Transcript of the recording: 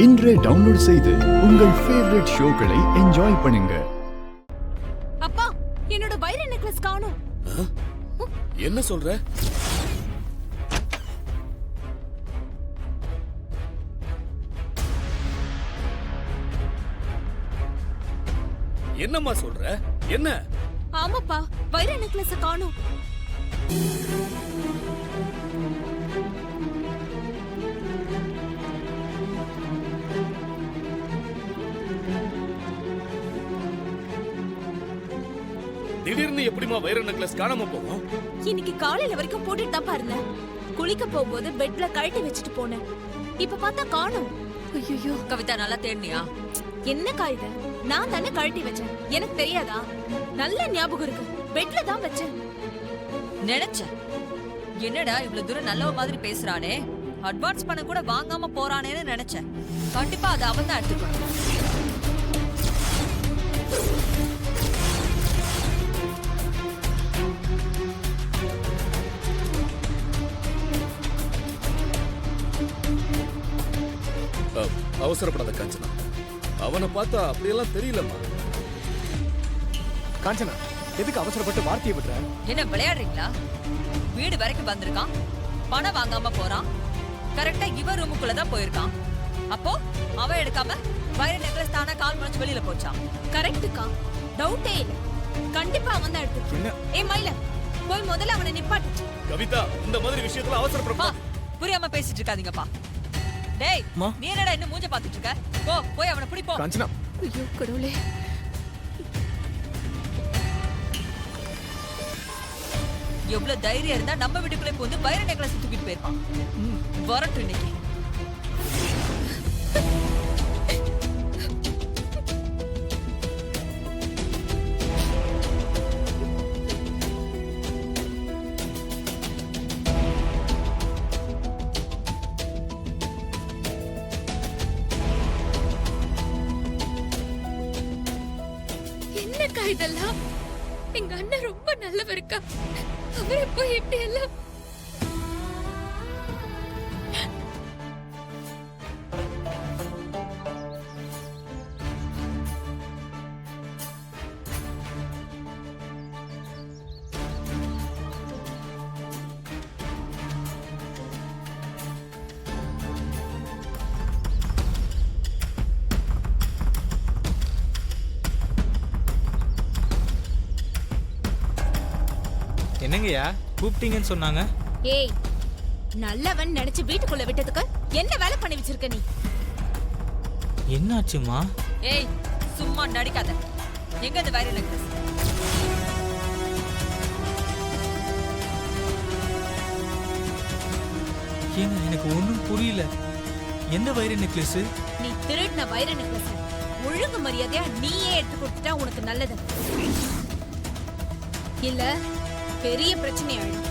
இன்றே டவுன்லோட் செய்து உங்கள் ஃபேவரட் ஷோக்களை என்ஜாய் பண்ணுங்க. அப்பா, என்னோட வைர நெக்லஸ் காணோம். என்ன சொல்ற? என்னம்மா சொல்ற? என்ன? ஆமாப்பா, வைர நெக்லஸ் காணோம். திடீர்னு எப்படிமா வைர நெக்லஸ் காணாம போகும்? இன்னைக்கு காலையில வரைக்கும் போட்டுட்டு தான் பாருங்க. குளிக்க போகும்போது பெட்ல கழட்டி வச்சுட்டு போனேன். இப்ப பார்த்தா காணோம். ஐயோ கவிதா, நல்லா தேடினியா? என்ன காயுது? நான் தானே கழட்டி வச்சேன், எனக்கு தெரியாதா? நல்ல ஞாபகம் இருக்கு, பெட்ல தான் வச்சேன். நினைச்சேன், என்னடா இவ்வளவு தூரம் நல்லவ மாதிரி பேசுறானே, அட்வான்ஸ் பண்ண கூட வாங்காம போறானேன்னு நினைச்சேன். கண்டிப்பா அது அவன் தான் எடுத்துக்கணும். அவசரப்படாத காஞ்சனா, அவனை பார்த்தா அப்படியெல்லாம் தெரியலம்மா. காஞ்சனா, எதுக்கு அவசரப்பட்டு வார்த்தையை விடுற? என்ன விளையாடுறீங்களா? வீடு வரைக்கும் வந்திருக்கான், பணம் வாங்காம போறான், கரெக்டா இவ ரூமுக்குள்ளதான் போயிருக்கான். அப்போ அவன் எடுக்காம வைர நெக்லஸ் தானா கால் முளைச்சு வெளியில போச்சான். கரெக்ட்டுக்கா, டவுட்டே இல்ல. கண்டிப்பா அவன் தான் எடுத்து. ஏ மயில, போய் முதல்ல அவனை நிப்பாட்டு. கவிதா, இந்த மாதிரி விஷயத்துல அவசரப்படப்பா. புரியாம பேசிட்டு இருக்காதீங்கப்பா. டேய், நீ என்னடா இன்னும் மூஞ்ச பாத்துட்டு இருக்க? போ, போய் அவனை பிடி போ. காஞ்சனா, ஐயோ கடவுளே. எவ்வளவு தைரியம் இருந்தா நம்ம வீட்டுக்குள்ளே போந்து வைர நெக்லஸ் தூக்கிட்டு போயிருப்பான். வரட்டும் இன்னைக்கு. என்னக்கா இதெல்லாம்? எங்க அண்ணன் ரொம்ப நல்லவருக்கா, அவரை போய் எப்படி எல்லாம்? என்னங்கய்யா கூப்பிட்டீங்கன்னு சொன்னாங்க? ஏய், நல்லவன் நினைச்சு வீட்டுக்குள்ள விட்டதுக்கு என்ன வேலை பண்ணி வச்சிருக்க நீ? என்னாச்சுமா? ஏய், சும்மா நடிக்காத. எங்க அந்த வைர நெக்லஸ்? ஏங்க எனக்கு ஒண்ணும் புரியல. எந்த வைர நெக்லஸ்? நீ திருடின வைர நெக்லஸ் ஒழுங்கு மரியாதையா நீயே எடுத்து கொடுத்துட்டா உனக்கு நல்லது. இல்ல பெரிய பிரச்சனை ஆயிடும்.